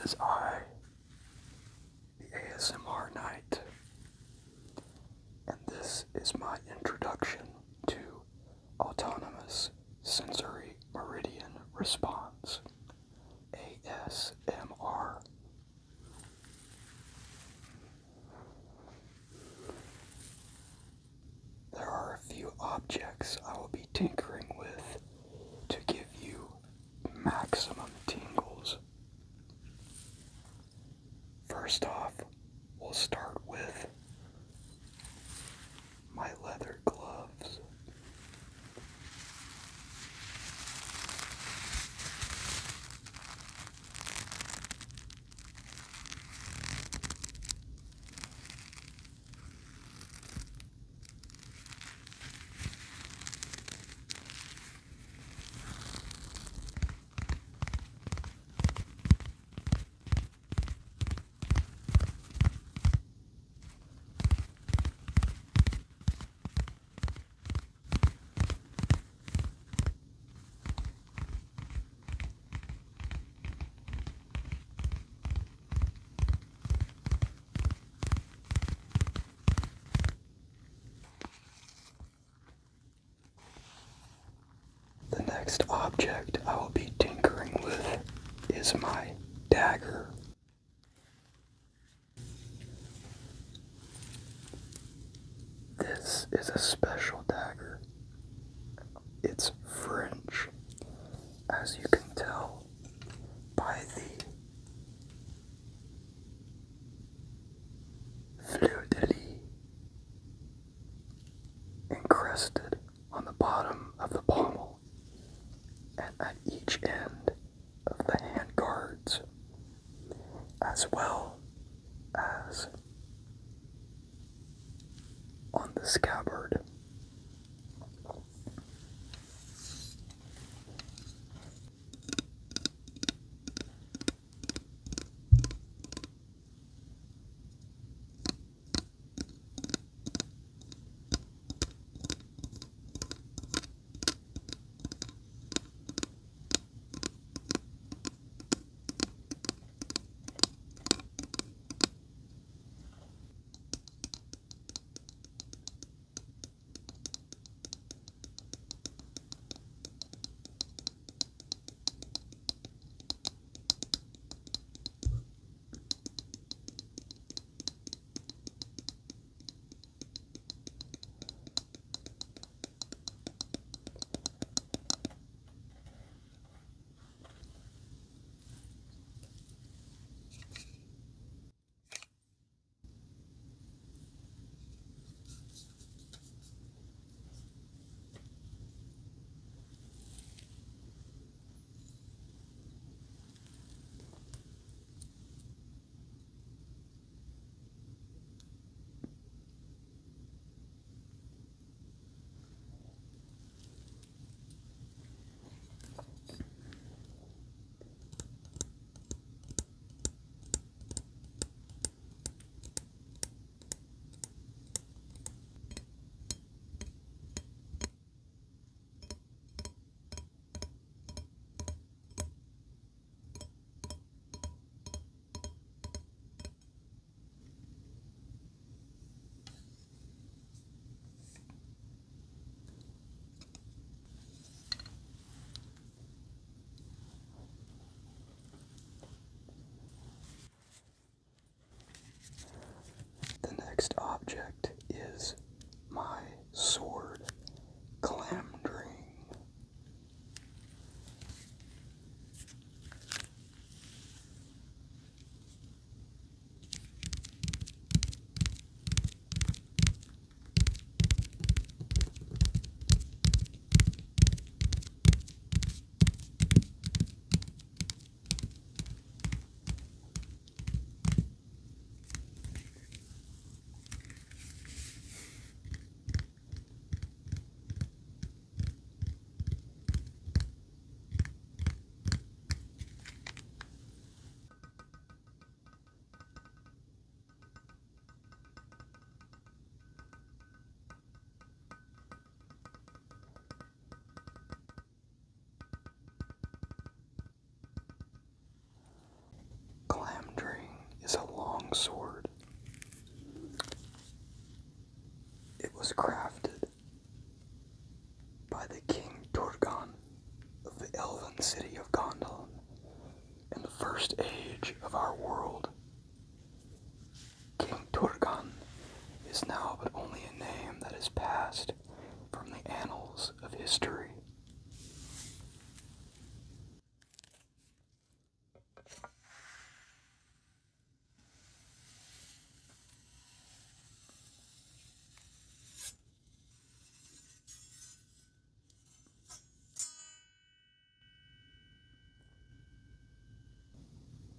is I, the ASMR Knight, and this is my introduction to Autonomous Sensory Meridian Response, ASMR. There are a few objects I will be tinkering with to give you maximum tingles. First off, we'll start with my leather gloves. The next object I will be tinkering with is my dagger. This is a special dagger. It's French, as you can tell by the fleur de lis encrusted on the bottom of the pommel and at each end of the hand guards, as well as on the scabbard. longsword. It was crafted by the King Turgon of the elven city of Gondolin in the first age of our world. King Turgon is now but only a name that is passed from the annals of history.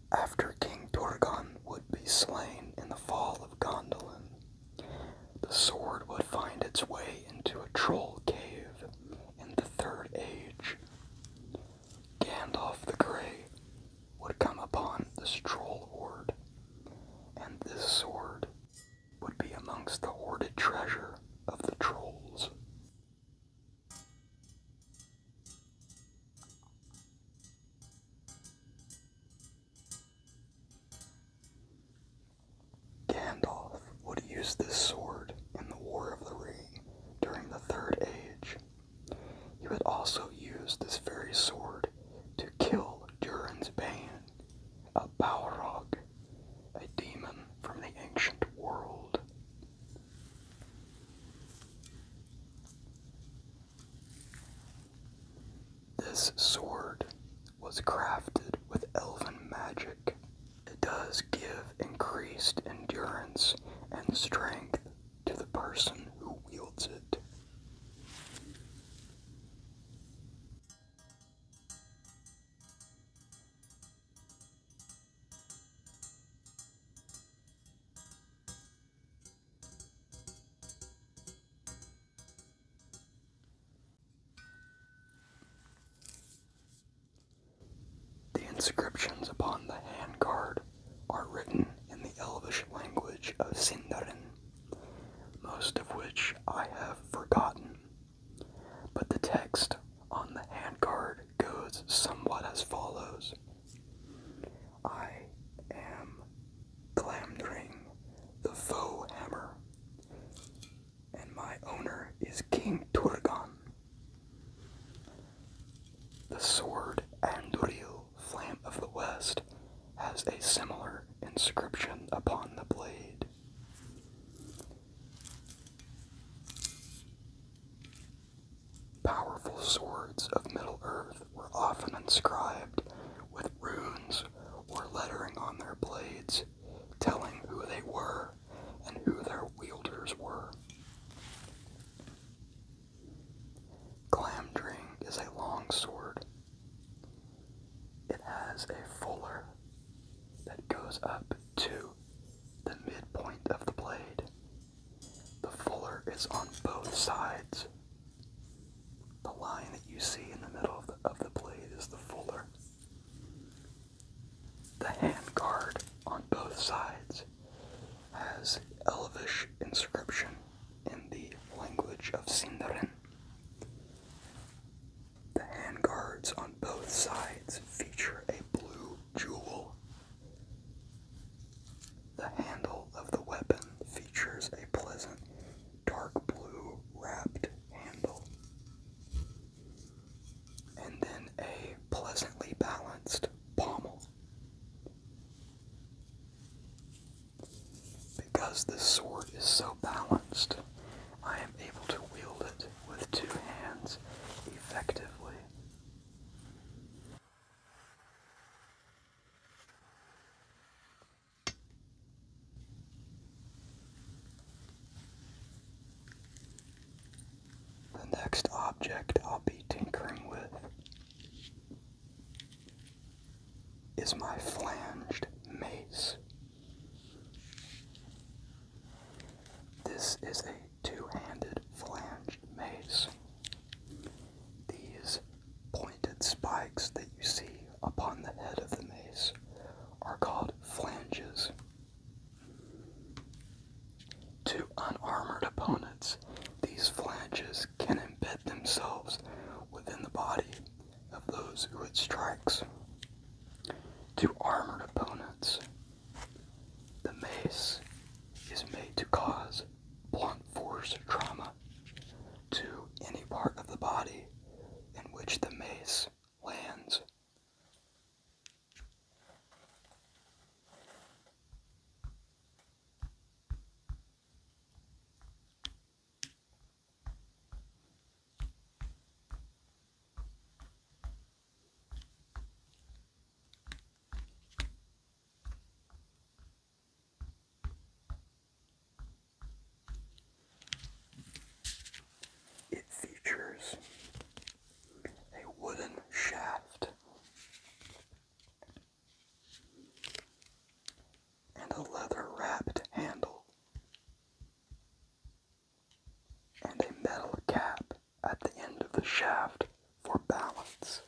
After King Turgon would be slain in the fall of Gondolin, the sword would find its way into a troll cave in the Third Age. Gandalf the Grey would come upon this troll horde, and this sword would be amongst the hoarded treasure of the trolls. Gandalf would use this sword in the War of the Ring during the Third Age. He would also use this very sword to kill Durin's Bane, a Balrog, a demon from the ancient world. This sword was crafted with elven magic. It does give increased endurance and strength to the person who wields it. The inscriptions upon the handguard are written in the Elvish language of Sindarin, most of which I have forgotten, but the text on the handguard goes somewhat as follows. I am Glamdring, the Foehammer, and my owner is King Turgon. The sword Anduril, Flame of the West, has a similar inscription upon the blade. Powerful swords of Middle-earth were often inscribed with runes or lettering on their blades, telling who they were and who their wielders were. Glamdring is a longsword. It has a fuller that goes up to the midpoint of the blade. The fuller is on both sides. The line that you see in the middle of the blade is the fuller. The handguard on both sides has Elvish inscription in the language of Sindarin. The handguards on both sides feature a blue jewel. The handle of the weapon features a pleasant dark blue wrapped handle, and then a pleasantly balanced pommel. Because this sword is so balanced, I am able to wield it with two hands effectively. The next object I'll be tinkering with is my flanged mace. This is a two-handed flanged mace. These pointed spikes that you see upon the head of the mace are called flanges. To unarmored opponents, these flanges can embed themselves within the body of those who it strikes. To armored opponents, the mace is made to cause blunt force trauma to any part of the body in which the mace lands. It features a wooden shaft and a leather-wrapped handle and a metal cap at the end of the shaft for balance.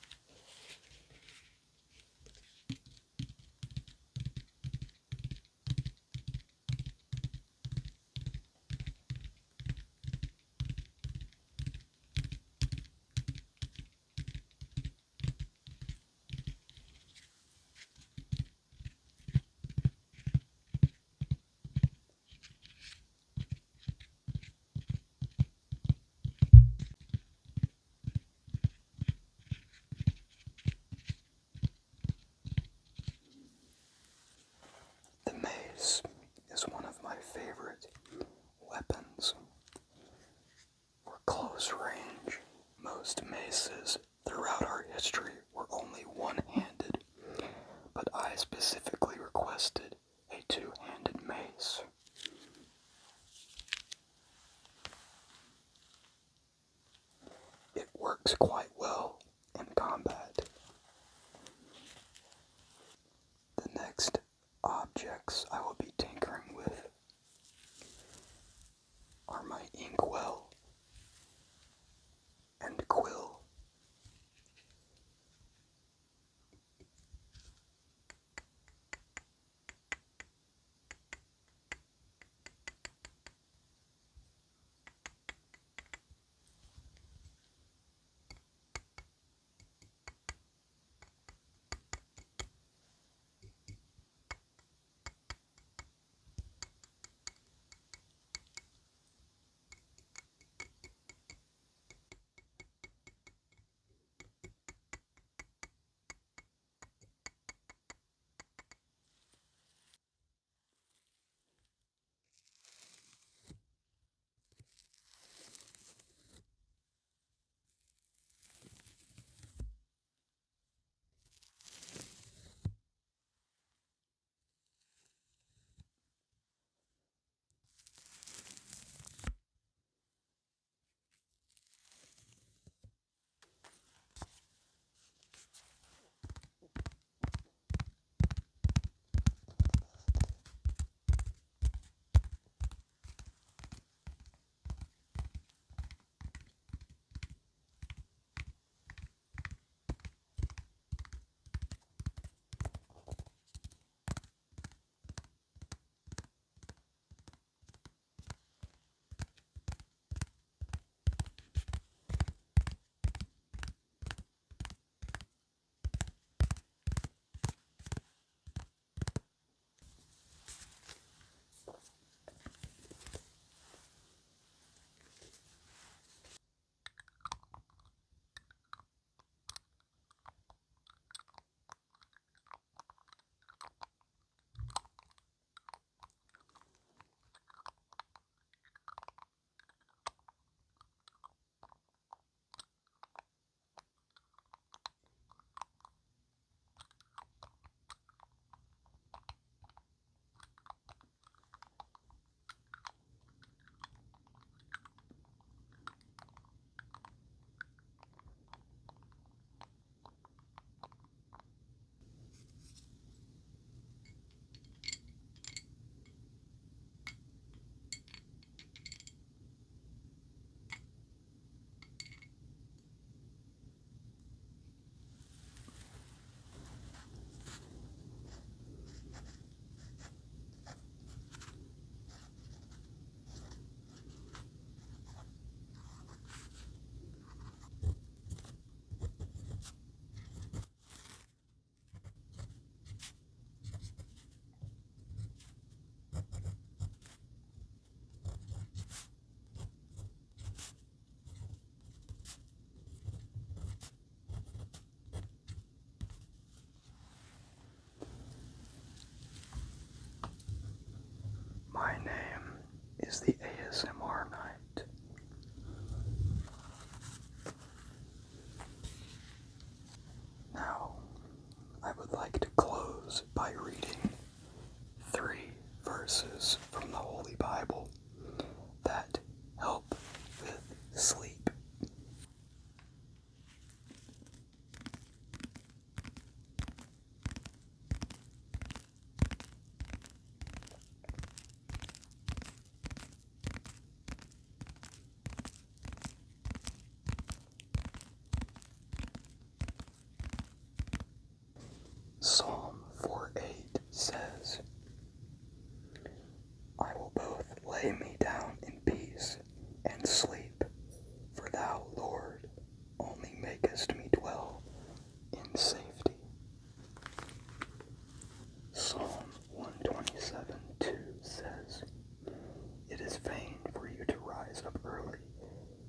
The mace is one of my favorite weapons for close range. Most maces throughout our history were only one-handed, but I specifically requested a two-handed mace. It works quite well in combat. The next objects I will be tinkering with are my inkwell and quill. Psalm 4:8 says, I will both lay me down in peace and sleep, for thou, Lord, only makest me dwell in safety. Psalm 127:2 says, it is vain for you to rise up early,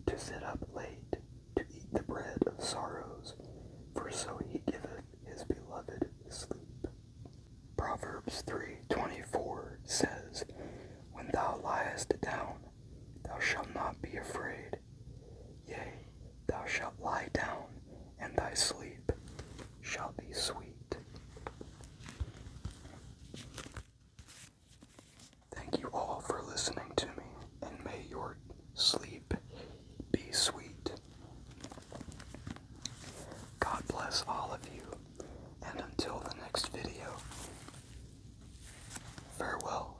to sit up late, to eat the bread of sorrows, for so he giveth his beloved sleep. Proverbs 3:24 says, when thou liest down, thou shalt not be afraid. Yea, thou shalt lie down, and thy sleep shall be sweet. Thank you all for listening to me, and may your sleep be sweet. God bless all of you, and until the next video, farewell.